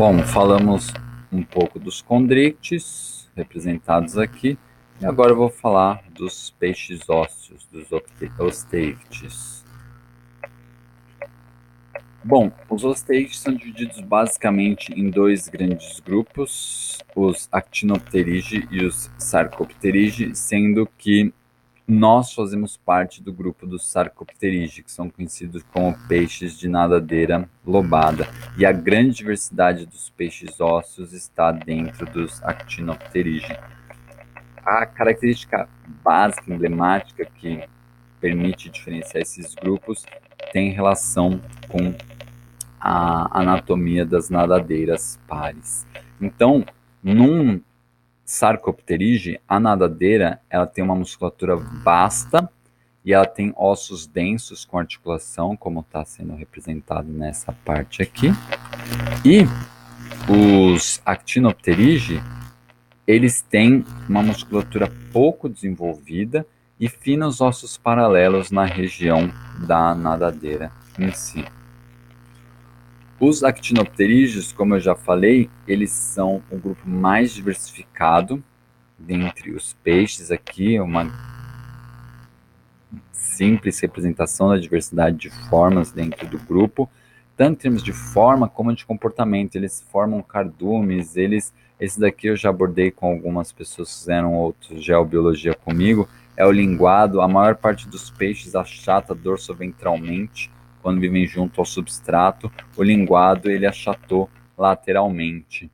Bom, falamos um pouco dos condrictes, representados aqui, e agora eu vou falar dos peixes ósseos, dos osteichtes. Bom, os osteichtes são divididos basicamente em dois grandes grupos, os Actinopterigi e os Sarcopterigi, sendo que nós fazemos parte do grupo dos Sarcopterigi, que são conhecidos como peixes de nadadeira lobada. E a grande diversidade dos peixes ósseos está dentro dos Actinopterigi. A característica básica, emblemática, que permite diferenciar esses grupos tem relação com a anatomia das nadadeiras pares. Então, num Sarcopterige, a nadadeira, ela tem uma musculatura vasta e ela tem ossos densos com articulação, como está sendo representado nessa parte aqui. E os Actinopterigi, eles têm uma musculatura pouco desenvolvida e finos ossos paralelos na região da nadadeira em si. Os actinopterídeos, como eu já falei, eles são o grupo mais diversificado dentre os peixes aqui, uma simples representação da diversidade de formas dentro do grupo, tanto em termos de forma como de comportamento. Eles formam cardumes, esse daqui eu já abordei com algumas pessoas que fizeram outro geobiologia comigo, é o linguado. A maior parte dos peixes achata dorsoventralmente quando vivem junto ao substrato. O linguado, ele achatou lateralmente.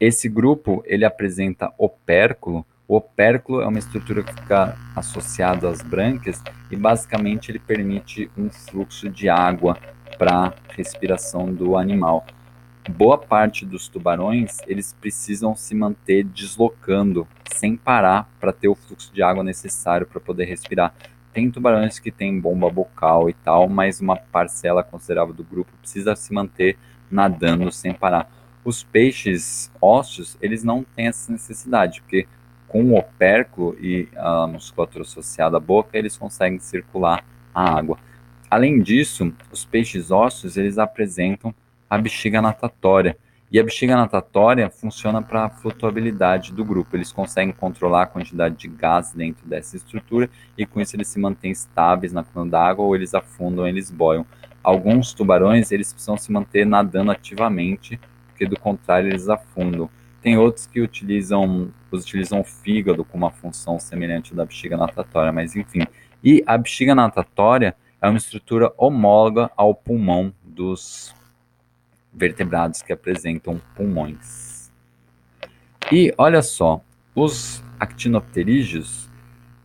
Esse grupo, ele apresenta opérculo. O opérculo é uma estrutura que fica associada às brânquias e basicamente ele permite um fluxo de água para a respiração do animal. Boa parte dos tubarões, eles precisam se manter deslocando sem parar para ter o fluxo de água necessário para poder respirar. Tem tubarões que têm bomba bucal e tal, mas uma parcela considerável do grupo precisa se manter nadando sem parar. Os peixes ósseos, eles não têm essa necessidade, porque com o opérculo e a musculatura associada à boca, eles conseguem circular a água. Além disso, os peixes ósseos, eles apresentam a bexiga natatória. E a bexiga natatória funciona para a flutuabilidade do grupo. Eles conseguem controlar a quantidade de gás dentro dessa estrutura e com isso eles se mantêm estáveis na coluna d'água, ou eles afundam, eles boiam. Alguns tubarões, eles precisam se manter nadando ativamente, porque do contrário eles afundam. Tem outros que utilizam o fígado com uma função semelhante à da bexiga natatória, mas enfim. E a bexiga natatória é uma estrutura homóloga ao pulmão dos vertebrados que apresentam pulmões. E olha só, os actinopterídeos,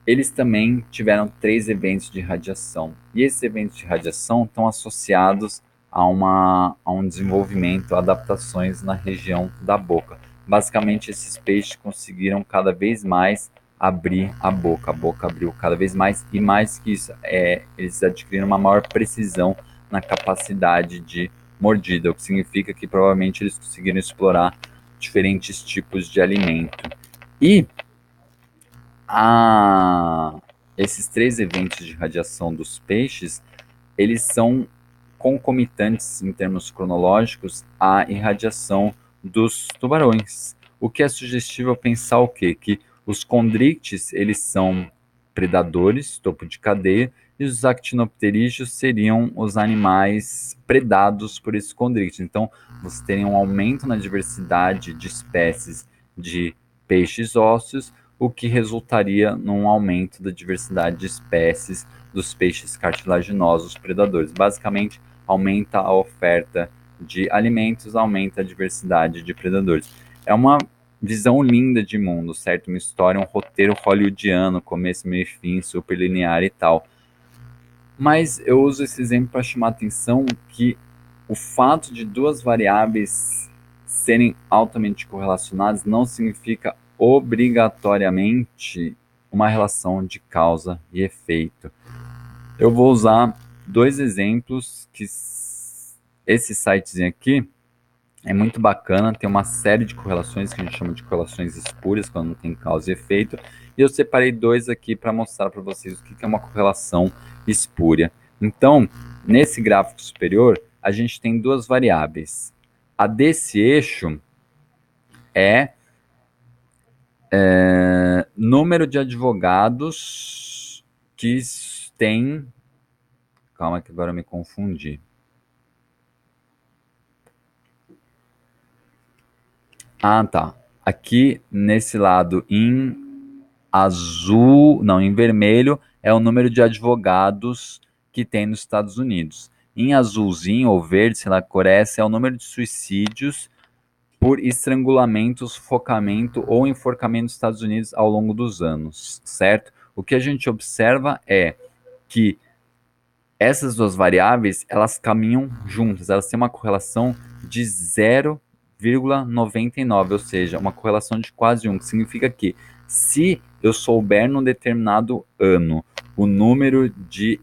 eles também tiveram 3 eventos de radiação. E esses eventos de radiação estão associados a um desenvolvimento, adaptações na região da boca. Basicamente, esses peixes conseguiram cada vez mais abrir a boca abriu cada vez mais, e mais que isso, eles adquiriram uma maior precisão na capacidade de mordida, o que significa que provavelmente eles conseguiram explorar diferentes tipos de alimento. E esses 3 eventos de radiação dos peixes, eles são concomitantes em termos cronológicos à irradiação dos tubarões. O que é sugestivo pensar o quê? Que os condrictes, eles são predadores, topo de cadeia, e os actinopterídeos seriam os animais predados por esses condrictes. Então, você teria um aumento na diversidade de espécies de peixes ósseos, o que resultaria num aumento da diversidade de espécies dos peixes cartilaginosos predadores. Basicamente, aumenta a oferta de alimentos, aumenta a diversidade de predadores. É uma visão linda de mundo, certo? Uma história, um roteiro hollywoodiano, começo, meio e fim, super linear e tal. Mas eu uso esse exemplo para chamar a atenção que o fato de 2 variáveis serem altamente correlacionadas não significa obrigatoriamente uma relação de causa e efeito. Eu vou usar 2 exemplos que esse sitezinho aqui é muito bacana, tem uma série de correlações que a gente chama de correlações espúrias, quando não tem causa e efeito, e eu separei 2 aqui para mostrar para vocês o que é uma correlação espúria. Então, nesse gráfico superior, a gente tem 2 variáveis. A desse eixo é número de advogados que tem. Calma que agora eu me confundi. Ah, tá. Aqui nesse lado em azul, não, em vermelho é o número de advogados que tem nos Estados Unidos. Em azulzinho ou verde, sei lá que cor é essa, é o número de suicídios por estrangulamento, sufocamento ou enforcamento nos Estados Unidos ao longo dos anos, certo? O que a gente observa é que essas duas variáveis, elas caminham juntas, elas têm uma correlação de 0,99, ou seja, uma correlação de quase 1, que significa que se eu souber num determinado ano o número de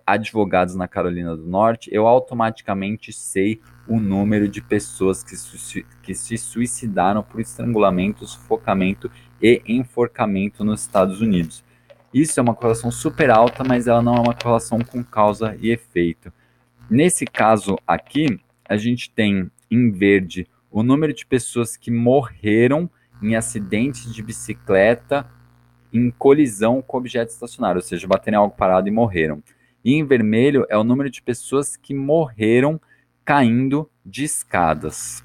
advogados na Carolina do Norte, eu automaticamente sei o número de pessoas que se suicidaram por estrangulamento, sufocamento e enforcamento nos Estados Unidos. Isso é uma correlação super alta, mas ela não é uma correlação com causa e efeito. Nesse caso aqui, a gente tem em verde o número de pessoas que morreram em acidentes de bicicleta em colisão com objetos estacionários, ou seja, bateram em algo parado e morreram. E em vermelho é o número de pessoas que morreram caindo de escadas.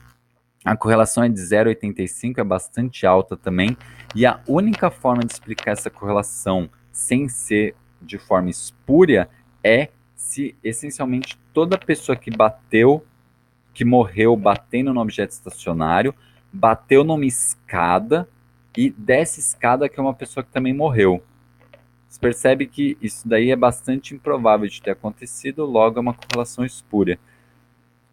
A correlação é de 0,85, é bastante alta também. E a única forma de explicar essa correlação sem ser de forma espúria é se essencialmente toda pessoa que morreu batendo no objeto estacionário, bateu numa escada e dessa escada que é uma pessoa que também morreu. Você percebe que isso daí é bastante improvável de ter acontecido, logo é uma correlação espúria.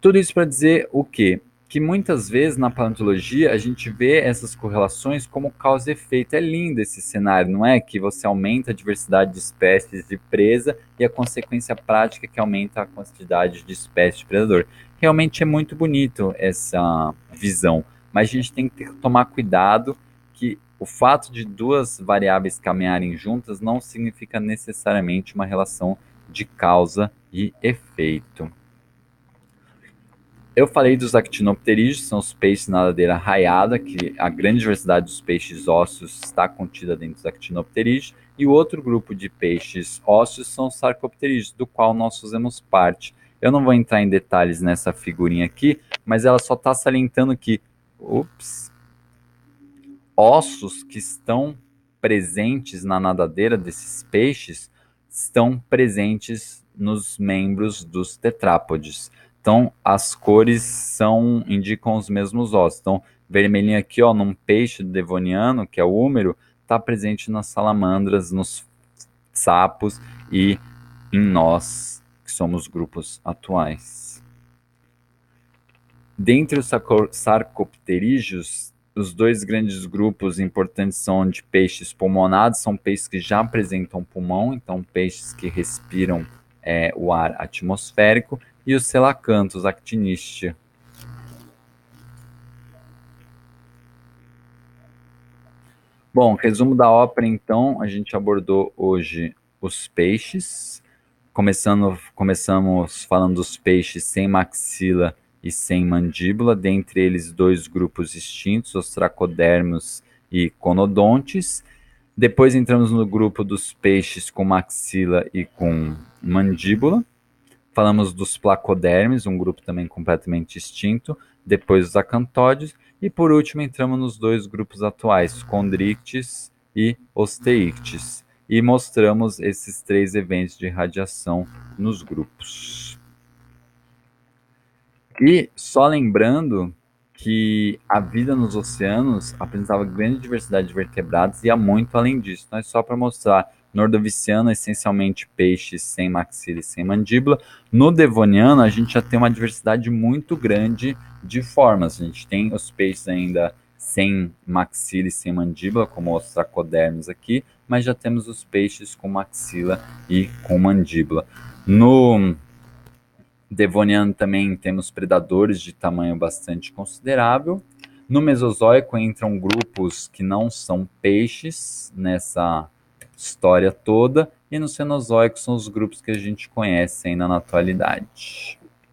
Tudo isso para dizer o quê? Que muitas vezes na paleontologia a gente vê essas correlações como causa e efeito. É lindo esse cenário, não é? Que você aumenta a diversidade de espécies de presa e a consequência prática é que aumenta a quantidade de espécies de predador. Realmente é muito bonito essa visão, mas a gente tem que tomar cuidado que o fato de duas variáveis caminharem juntas não significa necessariamente uma relação de causa e efeito. Eu falei dos actinopterídeos, são os peixes na nadadeira raiada, que a grande diversidade dos peixes ósseos está contida dentro dos actinopterídeos, e o outro grupo de peixes ósseos são os sarcopterídeos, do qual nós fazemos parte. Eu não vou entrar em detalhes nessa figurinha aqui, mas ela só está salientando que, ossos que estão presentes na nadadeira desses peixes estão presentes nos membros dos tetrápodes. Então, as cores indicam os mesmos ossos. Então, vermelhinho aqui, ó, num peixe devoniano, que é o húmero, está presente nas salamandras, nos sapos e em nós, que somos grupos atuais. Dentre os sarcopterídeos, os dois grandes grupos importantes são de peixes pulmonados, são peixes que já apresentam pulmão, então peixes que respiram o ar atmosférico, e os selacantos, actinistia. Bom, resumo da ópera, então, a gente abordou hoje os peixes, começamos falando dos peixes sem maxila e sem mandíbula, dentre eles dois grupos extintos, os tracodermos e conodontes. Depois entramos no grupo dos peixes com maxila e com mandíbula. Falamos dos placodermes, um grupo também completamente extinto. Depois os acantódeos. E por último entramos nos dois grupos atuais, Chondrictis e Osteictis. E mostramos esses três eventos de radiação nos grupos. E só lembrando que a vida nos oceanos apresentava grande diversidade de vertebrados e há muito além disso. Não é só para mostrar no Ordoviciano, essencialmente peixes sem maxila e sem mandíbula. No Devoniano, a gente já tem uma diversidade muito grande de formas. A gente tem os peixes ainda sem maxila e sem mandíbula, como os tracodermes aqui, mas já temos os peixes com maxila e com mandíbula. No Devoniano também temos predadores de tamanho bastante considerável. No Mesozoico entram grupos que não são peixes nessa história toda, e no Cenozoico são os grupos que a gente conhece ainda na atualidade.